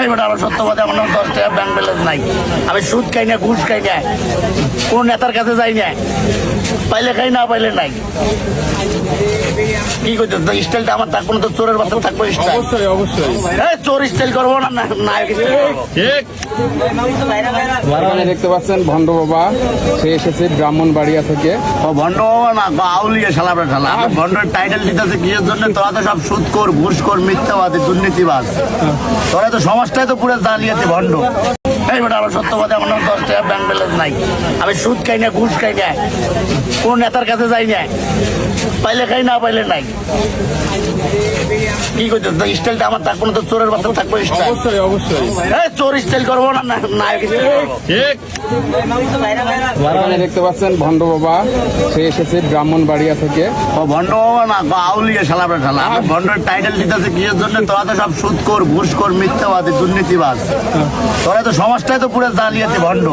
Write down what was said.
এই বেটা আমার সত্য কথা, আমার 10 টাকা ব্যাংক ব্যালেন্স নাই। আমি সুদ খাই না, ঘুষ খাই না, কোন নেতার কাছে যাই না, পাইলে খাই না পাইলে নাই। কি করতে স্টাইলটা আমার থাকবো না, তো চোরের বাচ্চা থাকবো স্টাইল। অবশ্যই অবশ্যই চোর স্টাইল করবো না, নায়ক স্টাইল করবো। ঠিক। এখানে দেখতে পাচ্ছেন ভণ্ড বাবা, সে এসেছে ব্রাহ্মণবাড়িয়া থেকে। ও ভণ্ড বাবা না, আউলিয়া শালাবে শালা। ভণ্ডের টাইটেল দিতেছে কিসের জন্য? তোরা তো সব সুদ কর, ঘুষ কর, মিথ্যাবাদী, দুর্নীতিবাজ। তোরা তো সমাজটাই তো পুরো জালিয়াতি ভণ্ড। এই বেটা আমার সত্য কথা, আমার 10 টাকা ব্যাংক ব্যালেন্স নাই। আমি সুদ খাই না, ঘুষ খাই না, কোন নেতার কাছে যাই না, পাইলে খাই না পাইলে নাই। কি করতে স্টাইলটা আমার থাকবো না, তো চোরের বাচ্চা থাকবো স্টাইল। অবশ্যই অবশ্যই চোর স্টাইল করবো না, নায়ক স্টাইল করবো। ঠিক। এখানে দেখতে পাচ্ছেন ভণ্ড বাবা, সে এসেছে ব্রাহ্মণবাড়িয়া থেকে। ও ভণ্ড বাবা না, আউলিয়া শালাবে শালা। ভণ্ডের টাইটেল দিতেছে কিসের জন্য? তোরা তো সব সুদ কর, ঘুষ কর, মিথ্যাবাদী, দুর্নীতিবাজ। তোরা তো সমাজটাই তো পুরো জালিয়াতি ভণ্ড।